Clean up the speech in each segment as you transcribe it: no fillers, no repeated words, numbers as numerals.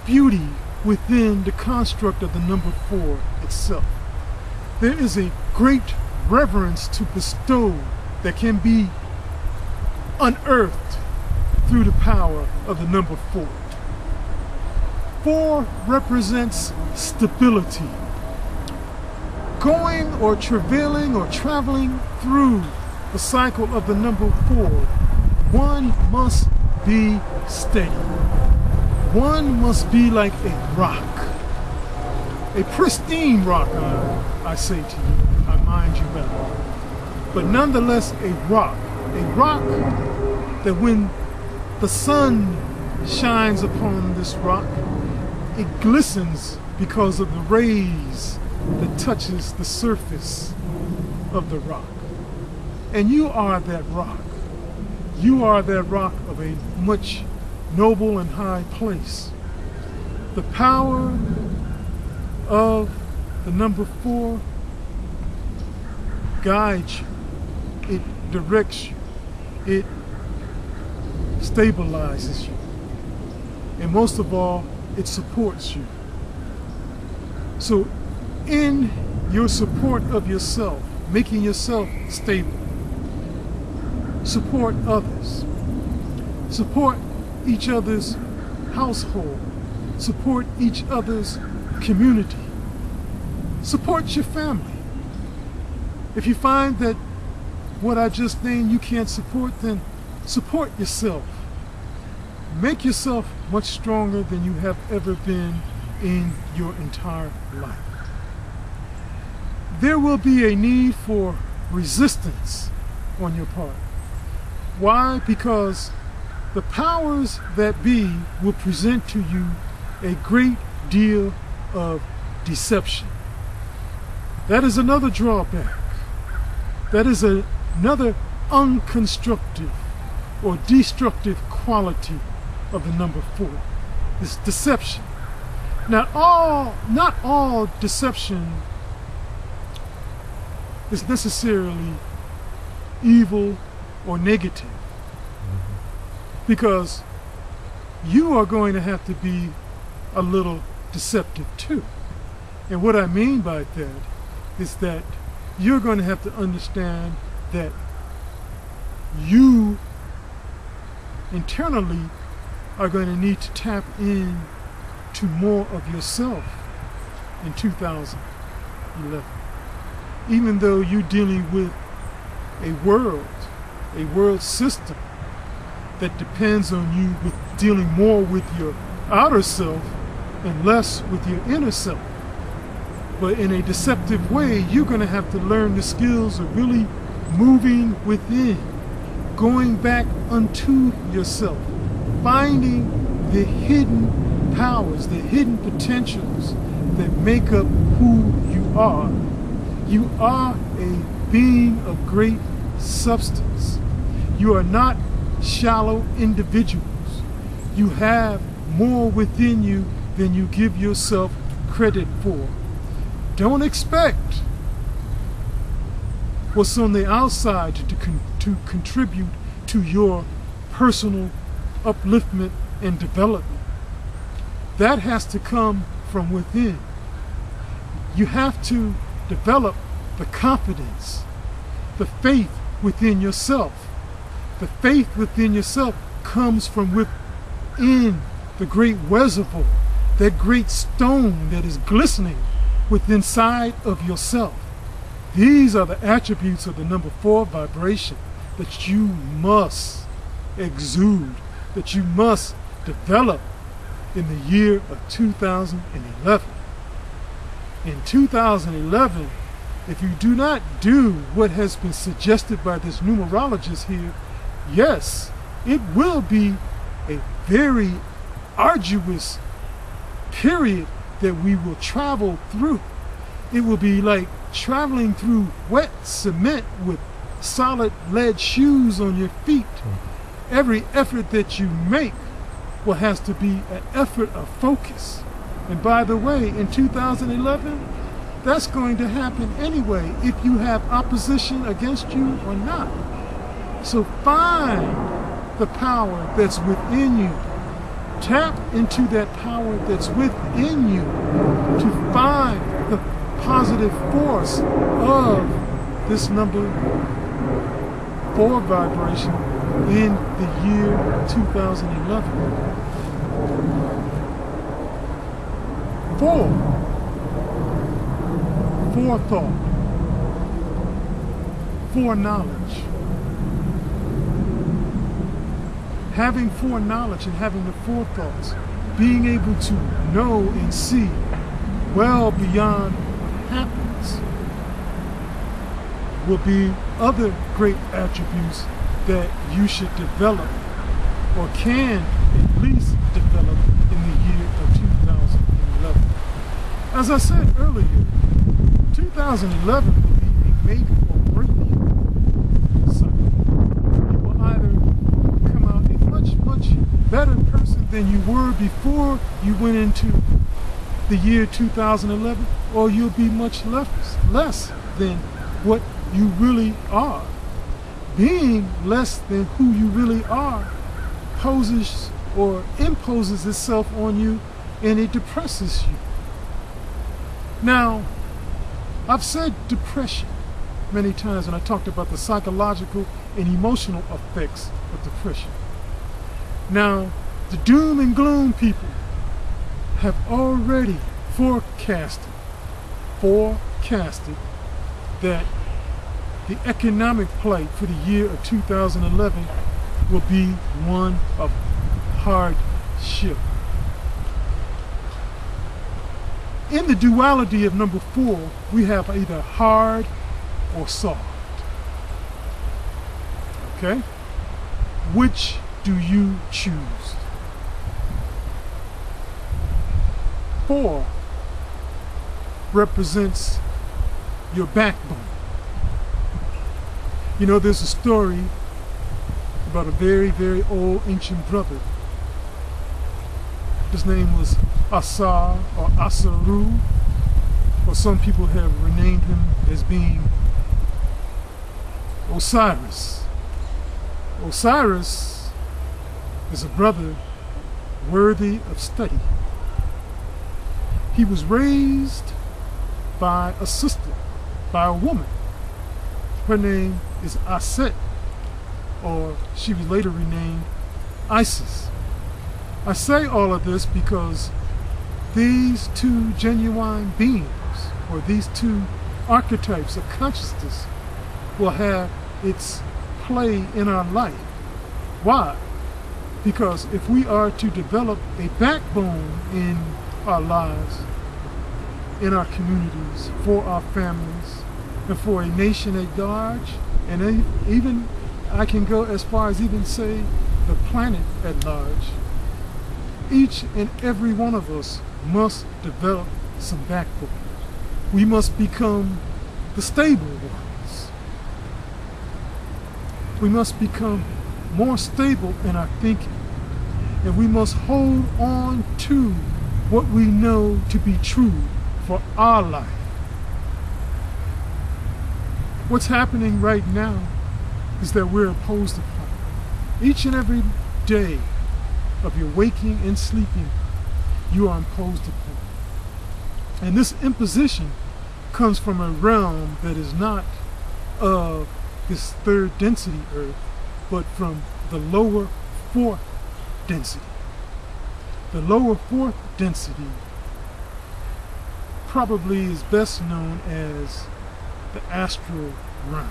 beauty within the construct of the number 4 itself. There is a great reverence to bestow that can be unearthed through the power of the number 4. 4 represents stability. Going or travailing or traveling through the cycle of the number 4, one must be steady. One must be like a rock. A pristine rock, I say to you, I mind you well. But nonetheless a rock. A rock that when the sun shines upon this rock, it glistens because of the rays that touches the surface of the rock. And you are that rock. You are that rock of a much noble and high place. The power of the number 4 guides you. It directs you. It stabilizes you. And most of all, it supports you. So in your support of yourself, making yourself stable, support others. Support each other's household. Support each other's community. Support your family. If you find that what I just named you can't support, then support yourself. Make yourself much stronger than you have ever been in your entire life. There will be a need for resistance on your part. Why? Because the powers that be will present to you a great deal of deception. That is another drawback. That is another unconstructive or destructive quality of the number 4. It's deception. Not all deception is necessarily evil or negative, because you are going to have to be a little deceptive too. And what I mean by that is that you're going to have to understand that you internally are going to need to tap in to more of yourself in 2011. Even though you're dealing with a world system that depends on you with dealing more with your outer self and less with your inner self. But in a deceptive way, you're going to have to learn the skills of really moving within, going back unto yourself, finding the hidden powers, the hidden potentials that make up who you are. You are a being of great substance. You are not shallow individuals. You have more within you than you give yourself credit for. Don't expect what's on the outside to contribute to your personal upliftment and development. That has to come from within. You have to develop the confidence, the faith within yourself. The faith within yourself comes from within the great reservoir, that great stone that is glistening within inside of yourself. These are the attributes of the number 4 vibration that you must exude, that you must develop in the year of 2011. In 2011, if you do not do what has been suggested by this numerologist here, yes, it will be a very arduous period that we will travel through. It will be like traveling through wet cement with solid lead shoes on your feet. Every effort that you make will have to be an effort of focus. And by the way, in 2011, that's going to happen anyway, if you have opposition against you or not. So find the power that's within you. Tap into that power that's within you to find the positive force of this number 4 vibration in the year 2011. 4. Forethought. Foreknowledge. Having foreknowledge and having the forethoughts, being able to know and see well beyond what happens, will be other great attributes that you should develop, or can at least develop, in the year of 2011. As I said earlier, 2011 will be a make or break year. So you will either come out a much better person than you were before you went into the year 2011, or you'll be much less than what you really are. Being less than who you really are poses or imposes itself on you, and it depresses you. Now, I've said depression many times when I talked about the psychological and emotional effects of depression. Now, the doom and gloom people have already forecasted that the economic plight for the year of 2011 will be one of hardship. In the duality of number 4, we have either hard or soft. Okay? Which do you choose? 4 represents your backbone. You know, there's a story about a very old ancient brother. His name was Asar or Asaru, or some people have renamed him as being Osiris. Osiris is a brother worthy of study. He was raised by a sister, by a woman. Her name is Aset, or she was later renamed Isis. I say all of this because these two genuine beings, or these two archetypes of consciousness, will have its play in our life. Why? Because if we are to develop a backbone in our lives, in our communities, for our families, and for a nation at large, and even I can go as far as even say the planet at large, each and every one of us must develop some backbone. We must become the stable ones. We must become more stable in our thinking, and we must hold on to what we know to be true for our life. What's happening right now is that we're imposed upon. Each and every day of your waking and sleeping, you are imposed upon. And this imposition comes from a realm that is not of this third density earth, but from the lower fourth density. The lower fourth density probably is best known as the astral realms.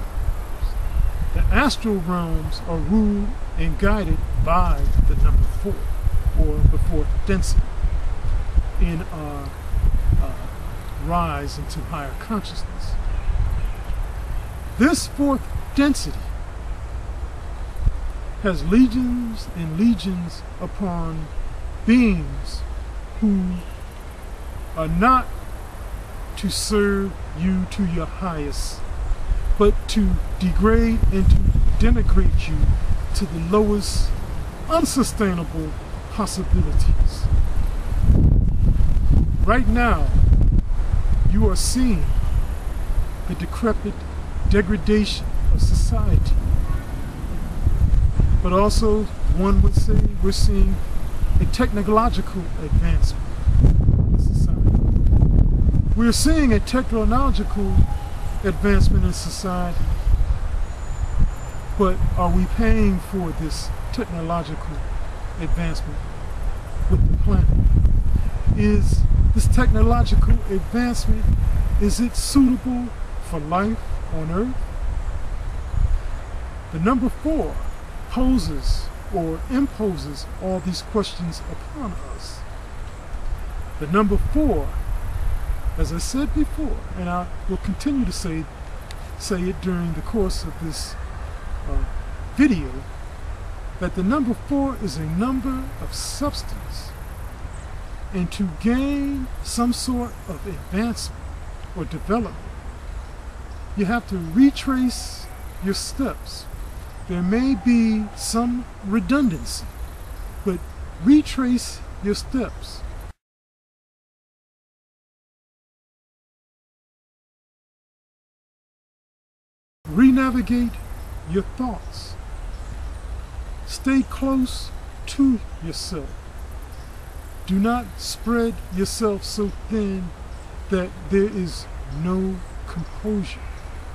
The astral realms are ruled and guided by the number 4, or the fourth density, in our rise into higher consciousness. This fourth density has legions and legions upon beings who are not to serve you to your highest, but to degrade and to denigrate you to the lowest unsustainable possibilities. Right now, you are seeing the decrepit degradation of society. But also, one would say, we're seeing a technological advancement in society. We're seeing a technological advancement in society, but are we paying for this technological advancement with the planet? Is this technological advancement, is it suitable for life on Earth? The number 4 poses or imposes all these questions upon us. The number 4, as I said before, and I will continue to say it during the course of this video, that the number 4 is a number of substance. And to gain some sort of advancement or development, you have to retrace your steps. There may be some redundancy, but retrace your steps. Renavigate your thoughts. Stay close to yourself. Do not spread yourself so thin that there is no composure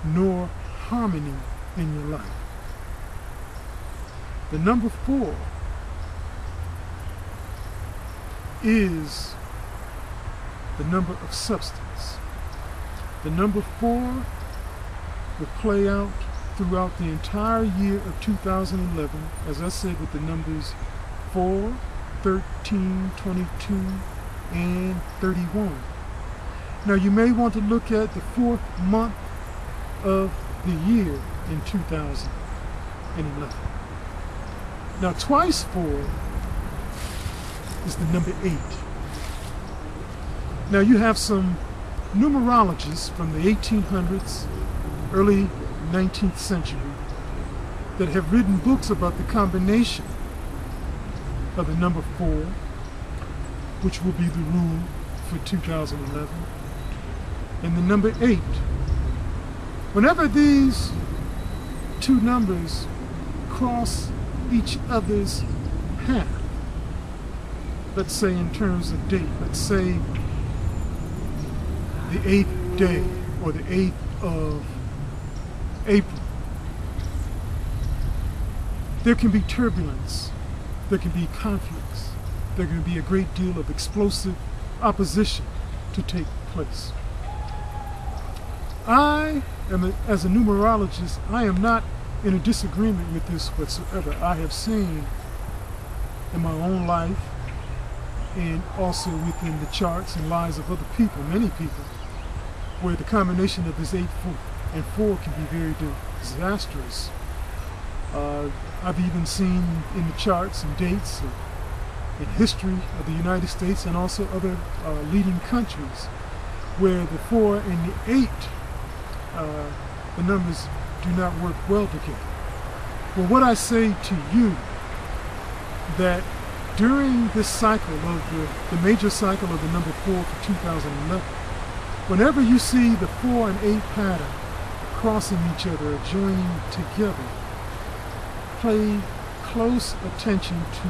nor harmony in your life. The number 4 is the number of substance. The number 4 will play out throughout the entire year of 2011, as I said, with the numbers 4, 13, 22, and 31. Now you may want to look at the 4th month of the year in 2011. Now twice 4 is the number 8. Now you have some numerologists from the 1800s, early 19th century, that have written books about the combination of the number 4, which will be the rule for 2011, and the number 8. Whenever these two numbers cross each other's path, let's say in terms of date, let's say the 8th day or the 8th of April, there can be turbulence, there can be conflicts, there can be a great deal of explosive opposition to take place. I am, as a numerologist, I am not in a disagreement with this whatsoever. I have seen in my own life and also within the charts and lives of other people, many people, where the combination of this 8 and 4 can be very disastrous. I've even seen in the charts and dates in history of the United States and also other leading countries where the 4 and the 8, the numbers do not work well together. Well, what I say to you, that during this cycle of the major cycle of the number 4 for 2011, whenever you see the 4 and 8 pattern crossing each other or joining together, pay close attention to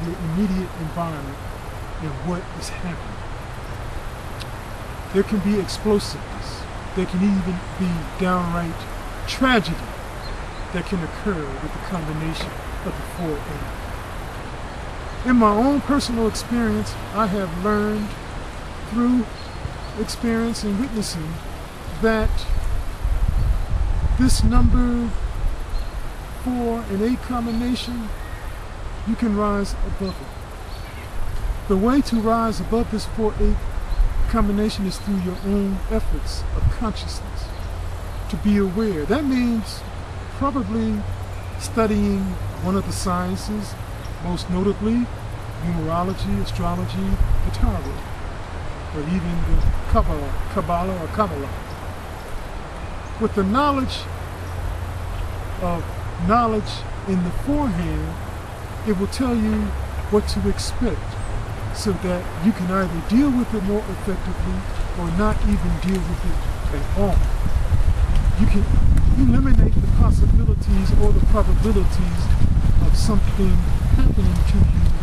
your immediate environment and what is happening. There can be explosiveness. There can even be downright tragedy that can occur with the combination of the 4 and 8. In my own personal experience, I have learned through experience and witnessing that this number 4 and 8 combination, you can rise above it. The way to rise above this 4-8 combination is through your own efforts of consciousness, to be aware. That means probably studying one of the sciences, most notably numerology, astrology, the tarot, or even the Kabbalah or Kabbalah. With the knowledge in the forehand, it will tell you what to expect, so that you can either deal with it more effectively or not even deal with it at all. You can eliminate the possibilities or the probabilities of something happening to you